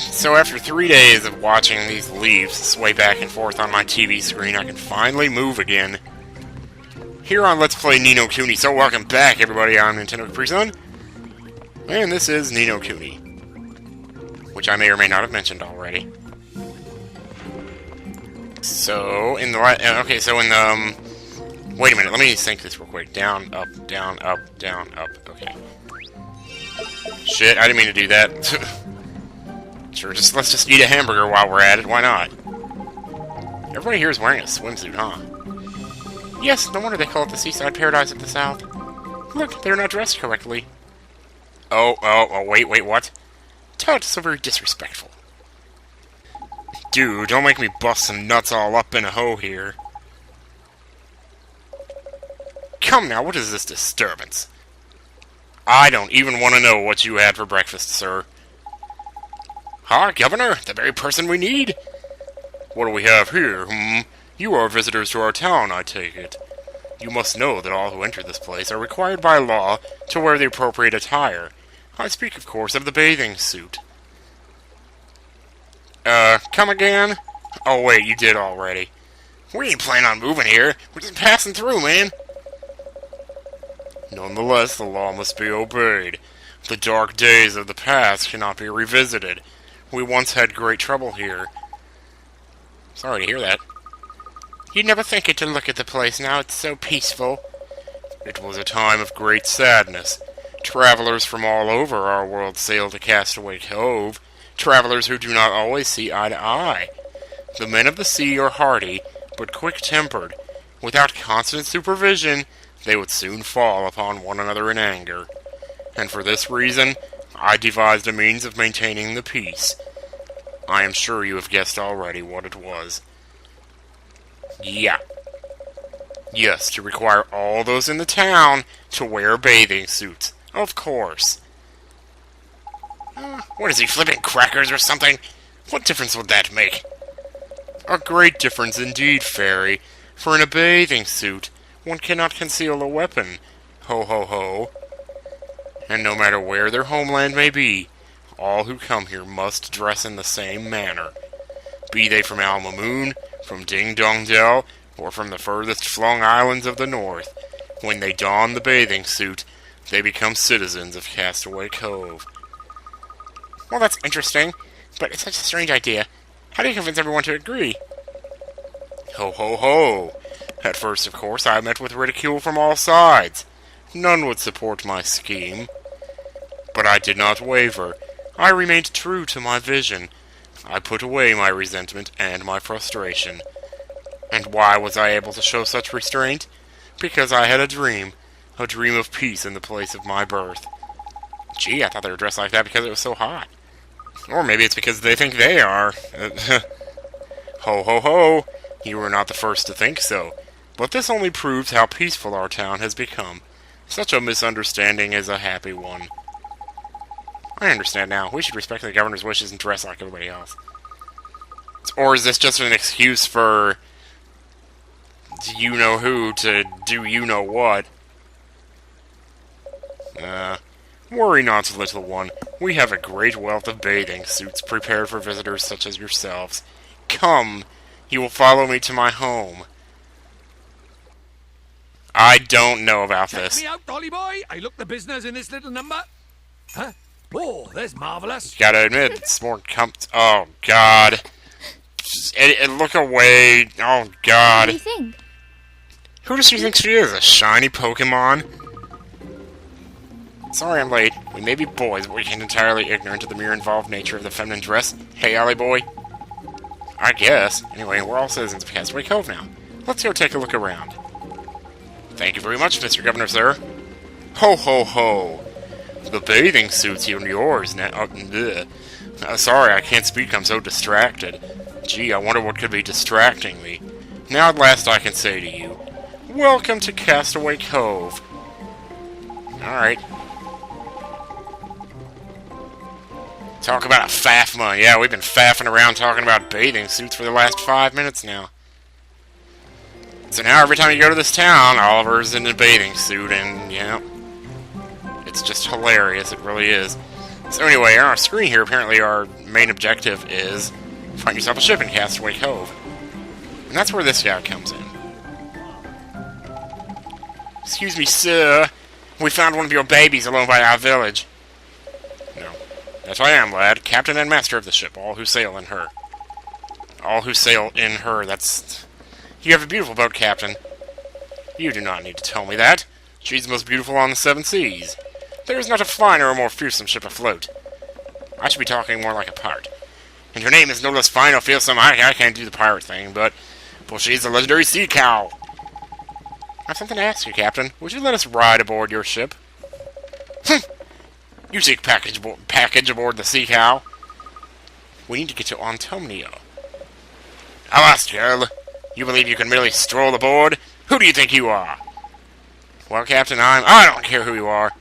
So after 3 days of watching these leaves sway back and forth on my TV screen, I can finally move again. Here on Let's Play Ni no Kuni. So welcome back, everybody. I'm Nintendo Capri Sun, and this is Ni no Kuni, which I may or may not have mentioned already. So in the wait a minute. Let me sync this real quick. Down, up, down, up, down, up. Okay. Shit, I didn't mean to do that. Sure, let's just eat a hamburger while we're at it. Why not? Everybody here is wearing a swimsuit, huh? Yes, no wonder they call it the seaside paradise of the South. Look, they're not dressed correctly. Oh, wait, what? Todd, so very disrespectful. Dude, don't make me bust some nuts all up in a hoe here. Come now, what is this disturbance? I don't even want to know what you had for breakfast, sir. Hi, Governor, the very person we need. What do we have here, You are visitors to our town, I take it. You must know that all who enter this place are required by law to wear the appropriate attire. I speak, of course, of the bathing suit. Come again? Oh, wait, you did already. We ain't planning on moving here. We're just passing through, man. Nonetheless, the law must be obeyed. The dark days of the past cannot be revisited. We once had great trouble here. Sorry to hear that. You'd never think it to look at the place now. It's so peaceful. It was a time of great sadness. Travelers from all over our world sail to Castaway Cove. Travelers who do not always see eye to eye. The men of the sea are hardy, but quick-tempered. Without constant supervision, they would soon fall upon one another in anger. And for this reason, I devised a means of maintaining the peace. I am sure you have guessed already what it was. Yeah. Yes, to require all those in the town to wear bathing suits. Of course. What is he, flipping crackers or something? What difference would that make? A great difference indeed, Fairy. For in a bathing suit, one cannot conceal a weapon. Ho, ho, ho. And no matter where their homeland may be, all who come here must dress in the same manner. Be they from Alma Moon, from Ding Dong Dell, or from the furthest flung islands of the north, when they don the bathing suit, they become citizens of Castaway Cove. Well, that's interesting, but it's such a strange idea. How do you convince everyone to agree? Ho, ho, ho. At first, of course, I met with ridicule from all sides. None would support my scheme. But I did not waver. I remained true to my vision. I put away my resentment and my frustration. And why was I able to show such restraint? Because I had a dream of peace in the place of my birth. Gee, I thought they were dressed like that because it was so hot. Or maybe it's because they think they are. Ho, ho, ho! You were not the first to think so. But this only proves how peaceful our town has become. Such a misunderstanding is a happy one. I understand now. We should respect the governor's wishes and dress like everybody else. Or is this just an excuse for you-know-who to do you-know-what? Worry not, little one. We have a great wealth of bathing suits prepared for visitors such as yourselves. Come, you will follow me to my home. I don't know about this. Check me out, Dolly boy. I look the business in this little number. Huh? Oh, that's marvelous. Gotta admit, it's more oh, God. Look away. Oh, God. What do you think? Who does she think she is? A shiny Pokemon? Sorry I'm late. We may be boys, but we ain't entirely ignorant of the mere involved nature of the feminine dress. Hey, alley boy. I guess. Anyway, we're all citizens of Castaway Cove now. Let's go take a look around. Thank you very much, Mr. Governor, sir. Ho, ho, ho. The bathing suit's yours now. Sorry, I can't speak. I'm so distracted. Gee, I wonder what could be distracting me. Now at last I can say to you, welcome to Castaway Cove. Alright. Talk about a faffma. Yeah, we've been faffing around talking about bathing suits for the last 5 minutes now. So now every time you go to this town, Oliver's in a bathing suit, and, you know, it's just hilarious. It really is. So anyway, on our screen here, apparently our main objective is find yourself a ship in Castaway Cove. And that's where this guy comes in. Excuse me, sir. We found one of your babies alone by our village. No. Yes, I am, lad. Captain and master of the ship. All who sail in her. All who sail in her. That's... You have a beautiful boat, Captain. You do not need to tell me that. She's the most beautiful on the seven seas. There is not a finer or more fearsome ship afloat. I should be talking more like a pirate. And her name is no less fine or fearsome. I can't do the pirate thing, but... Well, she's the legendary sea cow. I have something to ask you, Captain. Would you let us ride aboard your ship? You take package aboard the sea cow. We need to get to Antonio. Avast, girl. You believe you can merely stroll aboard? Who do you think you are? Well, Captain, I don't care who you are.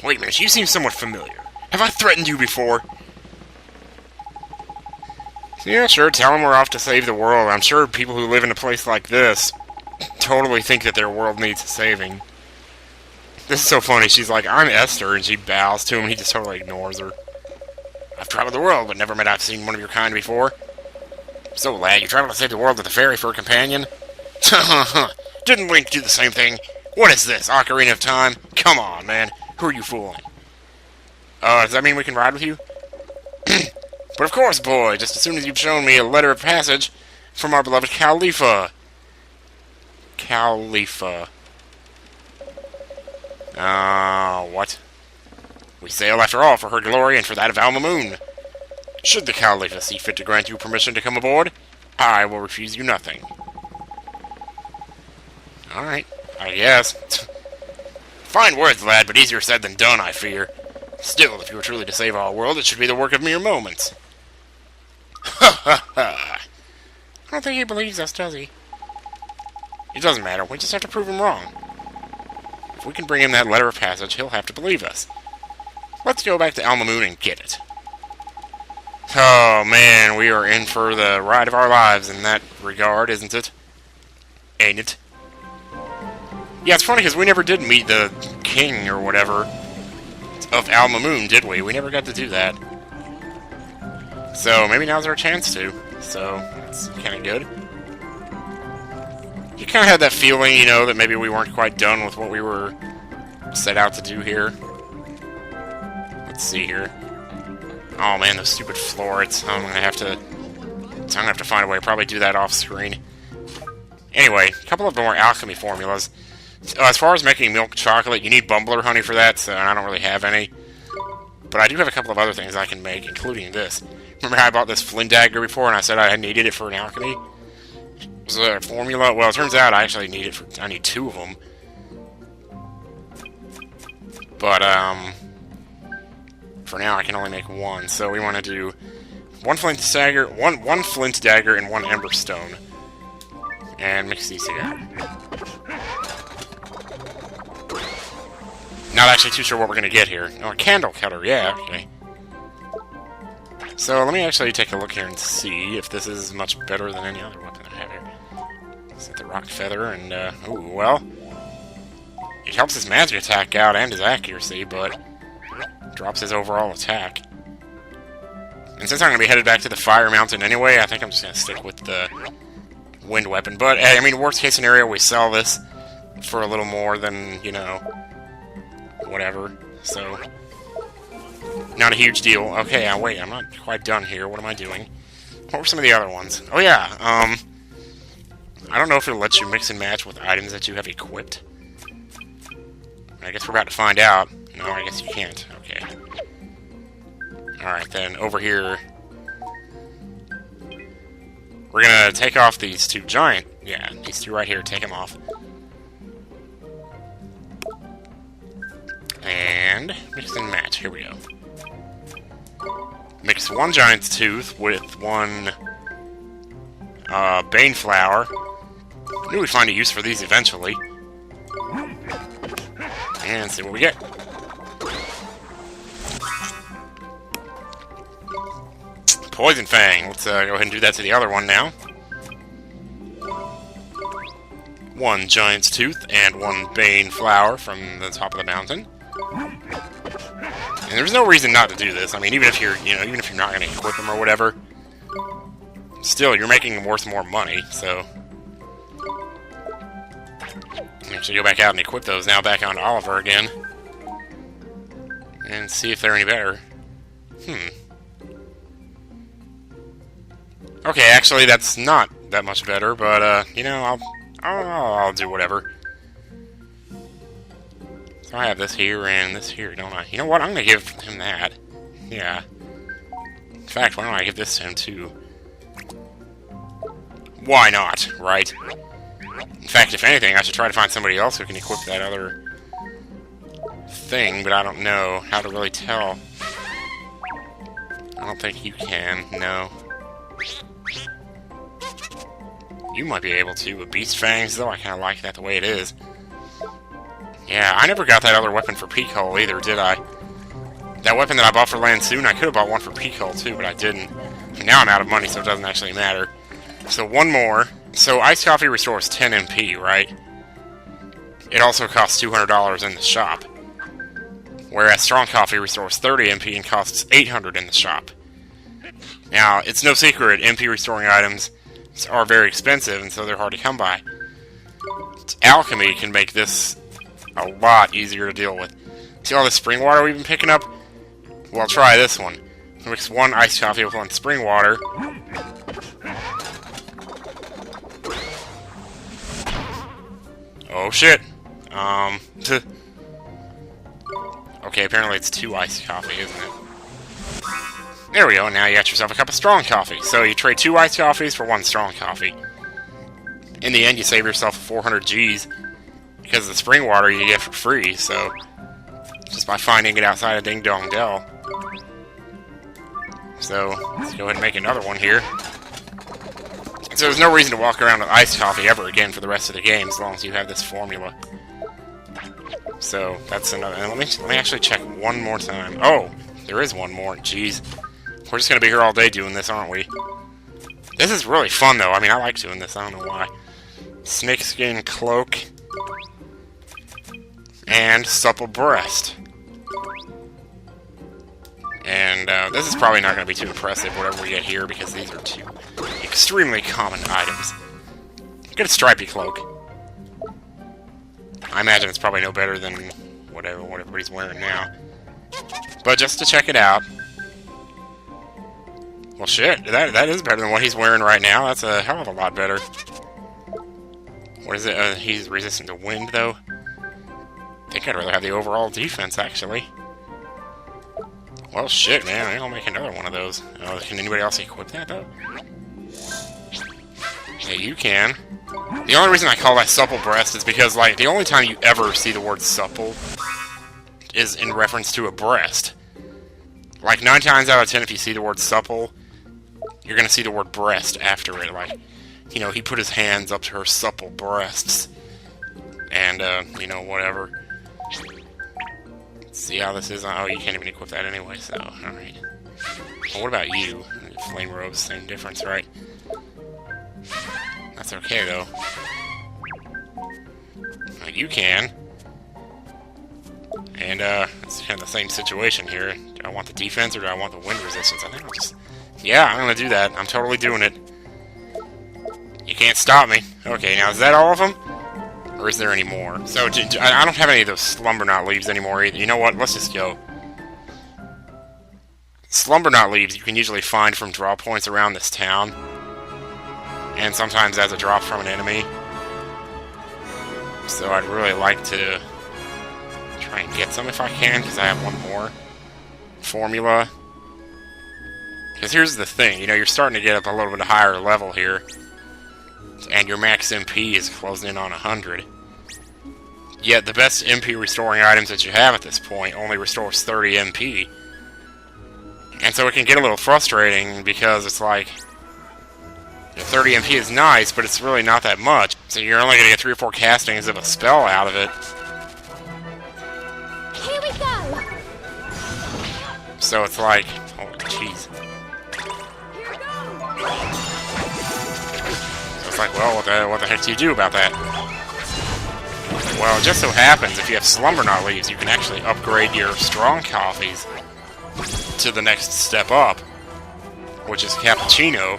Wait a minute, you seem somewhat familiar. Have I threatened you before? Yeah, sure, tell them we're off to save the world. I'm sure people who live in a place like this totally think that their world needs saving. This is so funny. She's like, I'm Esther, and she bows to him, and he just totally ignores her. I've traveled the world, but never met I've seen one of your kind before. So, lad, you traveled to save the world with a fairy for a companion? Didn't Link do the same thing? What is this, Ocarina of Time? Come on, man. Who are you fooling? Does that mean we can ride with you? But of course, boy, just as soon as you've shown me a letter of passage from our beloved Khalifa. Khalifa. What? We sail, after all, for her glory and for that of Alma Moon. Should the Khalifa see fit to grant you permission to come aboard, I will refuse you nothing. Alright, I guess. Fine words, lad, but easier said than done, I fear. Still, if you were truly to save our world, it should be the work of mere moments. Ha ha ha! I don't think he believes us, does he? It doesn't matter, we just have to prove him wrong. If we can bring him that letter of passage, he'll have to believe us. Let's go back to Alma Moon and get it. Oh man, we are in for the ride of our lives in that regard, isn't it? Ain't it? Yeah, it's funny because we never did meet the king or whatever of Alma Moon, did we? We never got to do that. So maybe now's our chance to. So that's kind of good. You kind of had that feeling, you know, that maybe we weren't quite done with what we were set out to do here. Let's see here. Oh man, those stupid florets. I'm gonna have to find a way to probably do that off screen. Anyway, a couple of more alchemy formulas. As far as making milk chocolate, you need bumbler honey for that, so I don't really have any. But I do have a couple of other things I can make, including this. Remember how I bought this flint dagger before and I said I needed it for an alchemy? Was it a formula? Well, it turns out I actually need it for... I need 2 of them. But, for now I can only make 1, so we want to do one flint dagger, one flint dagger and 1 ember stone. And mix these together. Not actually too sure what we're going to get here. Oh, a candle cutter, yeah, okay. So, let me actually take a look here and see if this is much better than any other weapon I have here. Set the rock feather, and, ooh, well... It helps his magic attack out and his accuracy, but... drops his overall attack. And since I'm going to be headed back to the Fire Mountain anyway, I think I'm just going to stick with the wind weapon. But, I mean, worst case scenario, we sell this for a little more than, you know... whatever, so... Not a huge deal. Okay, wait, I'm not quite done here. What am I doing? What were some of the other ones? Oh, yeah, I don't know if it'll let you mix and match with items that you have equipped. I guess we're about to find out. No, I guess you can't. Okay. Alright, then, over here... We're gonna take off these 2 giant... Yeah, these 2 right here, take them off. And mix and match. Here we go. Mix 1 giant's tooth with 1 bane flower. I knew we'd find a use for these eventually. And see what we get. Poison Fang. Let's go ahead and do that to the other one now. 1 giant's tooth and 1 bane flower from the top of the mountain. And there's no reason not to do this. I mean, even if you're, even if you're not going to equip them or whatever, still, you're making them worth more money, so... I actually go back out and equip those now back onto Oliver again. And see if they're any better. Okay, actually, that's not that much better, but, I'll do whatever. So I have this here and this here, don't I? You know what? I'm gonna give him that. Yeah. In fact, why don't I give this to him, too? Why not, right? In fact, if anything, I should try to find somebody else who can equip that other thing, but I don't know how to really tell. I don't think you can, no. You might be able to, with Beast Fangs, though I kind of like that the way it is. Yeah, I never got that other weapon for Peak Hole either, did I? That weapon that I bought for Lansoon, I could have bought one for Peak Hole too, but I didn't. And now I'm out of money, so it doesn't actually matter. So one more. So Iced Coffee restores 10 MP, right? It also costs $200 in the shop. Whereas Strong Coffee restores 30 MP and costs $800 in the shop. Now, it's no secret, MP restoring items are very expensive, and so they're hard to come by. Alchemy can make this a lot easier to deal with. See all this spring water we've been picking up? Well, try this one. Mix one iced coffee with one spring water. Oh shit. Okay, apparently it's 2 iced coffee, isn't it? There we go, now you got yourself a cup of strong coffee. So you trade 2 iced coffees for 1 strong coffee. In the end, you save yourself 400 Gs. Because the spring water you get for free, so... just by finding it outside of Ding Dong Dell. So, let's go ahead and make another one here. So there's no reason to walk around with iced coffee ever again for the rest of the game, as long as you have this formula. So, that's another... And let me actually check one more time. Oh! There is one more. Jeez. We're just gonna be here all day doing this, aren't we? This is really fun, though. I mean, I like doing this. I don't know why. Snakeskin Cloak. And Supple Breast. And this is probably not going to be too impressive, whatever we get here, because these are 2 extremely common items. Get a Stripey Cloak. I imagine it's probably no better than what everybody's wearing now. But just to check it out... Well, shit, that is better than what he's wearing right now. That's a hell of a lot better. What is it? He's resistant to wind, though. I think I'd rather have the overall defense, actually. Well, shit, man. I think I'll make another one of those. Can anybody else equip that, though? Yeah, you can. The only reason I call that Supple Breast is because, like, the only time you ever see the word supple is in reference to a breast. Like, 9 times out of 10, if you see the word supple, you're gonna see the word breast after it. Like, you know, he put his hands up to her supple breasts. And, whatever. See how this is? Oh, you can't even equip that anyway, so, alright. Well, what about you? Flame robes, same difference, right? That's okay, though. You can. And, it's kind of the same situation here. Do I want the defense, or do I want the wind resistance? I think I'll just... Yeah, I'm gonna do that. I'm totally doing it. You can't stop me. Okay, now, is that all of them? Or is there any more? So, I don't have any of those Slumber Knot leaves anymore either. You know what? Let's just go. Slumber Knot leaves you can usually find from draw points around this town. And sometimes as a drop from an enemy. So I'd really like to try and get some if I can, because I have one more formula. Because here's the thing, you're starting to get up a little bit higher level here. And your max MP is closing in on 100. Yet the best MP restoring items that you have at this point only restores 30 MP. And so it can get a little frustrating because it's like... 30 MP is nice, but it's really not that much. So you're only going to get 3 or 4 castings of a spell out of it. Here we go! So it's like... Oh, jeez. So it's like, well, what the heck do you do about that? Well, it just so happens if you have Slumber Knot leaves, you can actually upgrade your strong coffees to the next step up, which is Cappuccino,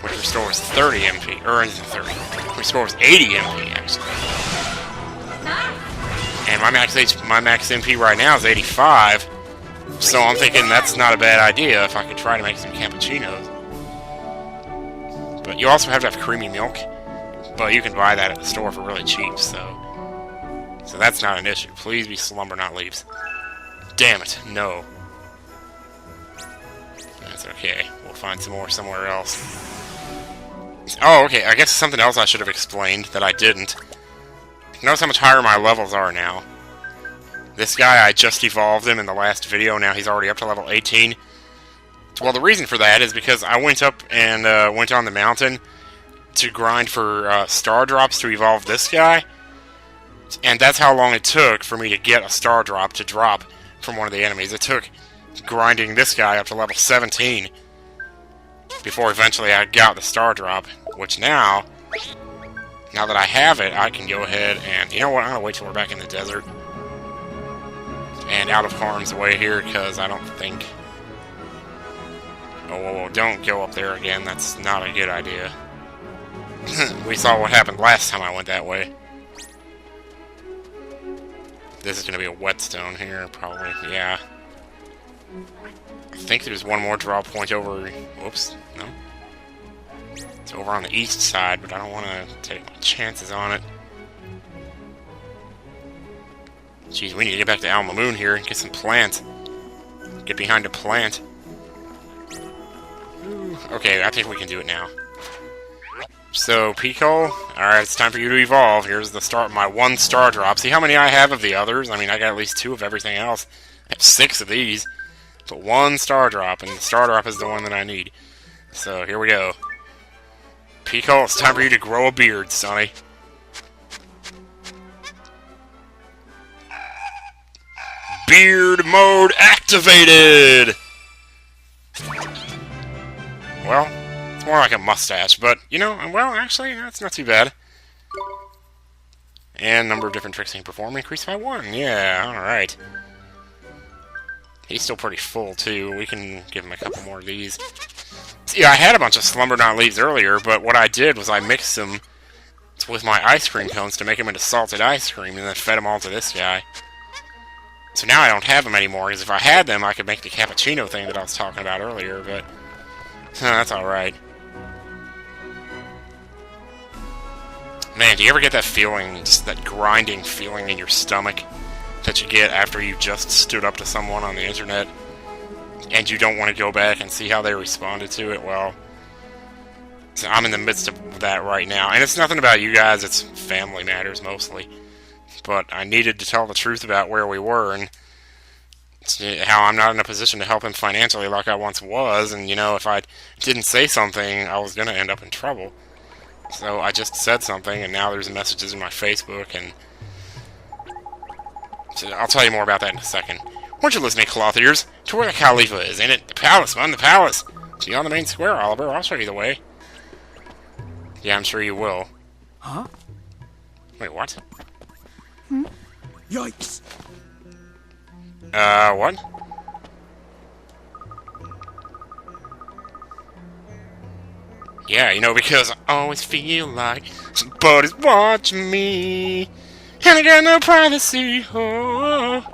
which restores 30 MP, or 30, restores 80 MP actually. And my max MP right now is 85, so I'm thinking that's not a bad idea if I could try to make some cappuccinos. But you also have to have creamy milk, but you can buy that at the store for really cheap, so that's not an issue. Please be Slumber Knot leaves. Damn it, no. That's okay. We'll find some more somewhere else. Oh, okay, I guess something else I should have explained that I didn't. Notice how much higher my levels are now. This guy, I just evolved him in the last video, now he's already up to level 18. Well, the reason for that is because I went up and went on the mountain to grind for star drops to evolve this guy. And that's how long it took for me to get a star drop to drop from one of the enemies. It took grinding this guy up to level 17 before eventually I got the star drop, which now that I have it, I can go ahead and, you know what, I'm going to wait till we're back in the desert and out of harm's way here, because I don't think... Oh, don't go up there again, that's not a good idea. We saw what happened last time I went that way. This is going to be a whetstone here, probably, yeah. I think there's one more draw point over... Whoops, no. It's over on the east side, but I don't want to take my chances on it. Jeez, we need to get back to Alma Moon here and get some plants. Get behind a plant. Ooh, okay, I think we can do it now. So, Pico, alright, it's time for you to evolve. Here's the start, my one star drop. See how many I have of the others? I mean, I got at least 2 of everything else. I have 6 of these. But 1 star drop, and the star drop is the one that I need. So, here we go. Pico, it's time for you to grow a beard, sonny. Beard mode activated! Well, it's more like a mustache, but, you know, well, actually, that's not too bad. And number of different tricks he can perform increased by 1. Yeah, alright. He's still pretty full, too. We can give him a couple more of these. Yeah, I had a bunch of Slumber Knot leaves earlier, but what I did was I mixed them with my ice cream cones to make them into salted ice cream, and then fed them all to this guy. So now I don't have them anymore, because if I had them, I could make the cappuccino thing that I was talking about earlier, but... that's alright. Man, do you ever get that feeling, just that grinding feeling in your stomach that you get after you just stood up to someone on the internet, and you don't want to go back and see how they responded to it? Well, so I'm in the midst of that right now, and it's nothing about you guys, it's family matters mostly. But I needed to tell the truth about where we were, and how I'm not in a position to help him financially like I once was, and, you know, if I didn't say something, I was going to end up in trouble. So I just said something, and now there's messages in my Facebook, and... So I'll tell you more about that in a second. Weren't you listening, Cloth Ears? To where the Khalifa is, ain't it? The palace, man, the palace! See on the main square, Oliver, I'll show you the way. Yeah, I'm sure you will. Huh? Wait, what? Yikes! What? Yeah, you know, because I always feel like somebody's watching me, and I got no privacy. Oh.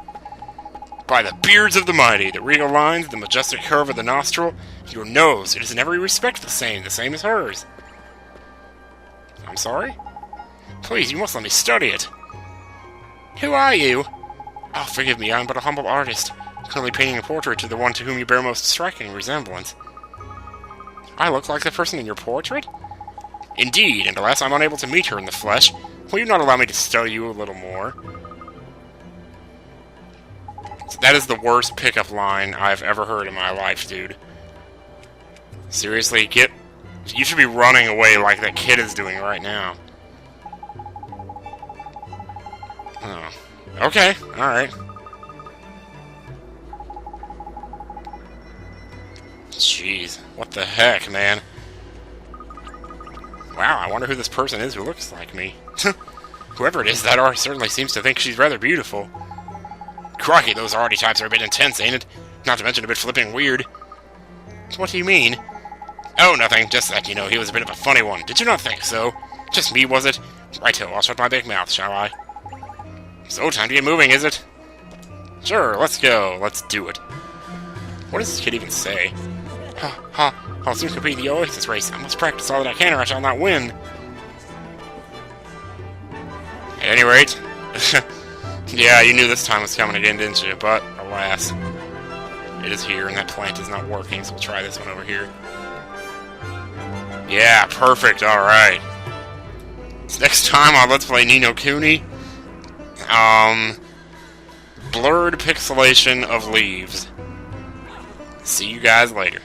By the beards of the mighty, the regal lines, the majestic curve of the nostril, your nose, it is in every respect the same as hers. I'm sorry? Please, you must let me study it. Who are you? Oh, forgive me, I am but a humble artist, currently painting a portrait to the one to whom you bear most striking resemblance. I look like the person in your portrait? Indeed, and alas, I'm unable to meet her in the flesh. Will you not allow me to study you a little more? That is the worst pickup line I've ever heard in my life, dude. Seriously, you should be running away like that kid is doing right now. Oh. Okay, alright. Jeez, what the heck, man? Wow, I wonder who this person is who looks like me. Whoever it is, that R certainly seems to think she's rather beautiful. Crikey, those already types are a bit intense, ain't it? Not to mention a bit flipping weird. What do you mean? Oh, nothing. Just that, he was a bit of a funny one. Did you not think so? Just me, was it? Righto, I'll shut my big mouth, shall I? So, time to get moving, is it? Sure, let's go. Let's do it. What does this kid even say? I'll soon compete in the Oasis race. I must practice all that I can or I shall not win. At any rate... yeah, you knew this time was coming again, didn't you? But, alas... it is here, and that plant is not working, so we'll try this one over here. Yeah, perfect, alright. So next time on Let's Play Ni no Kuni, blurred pixelation of leaves. See you guys later.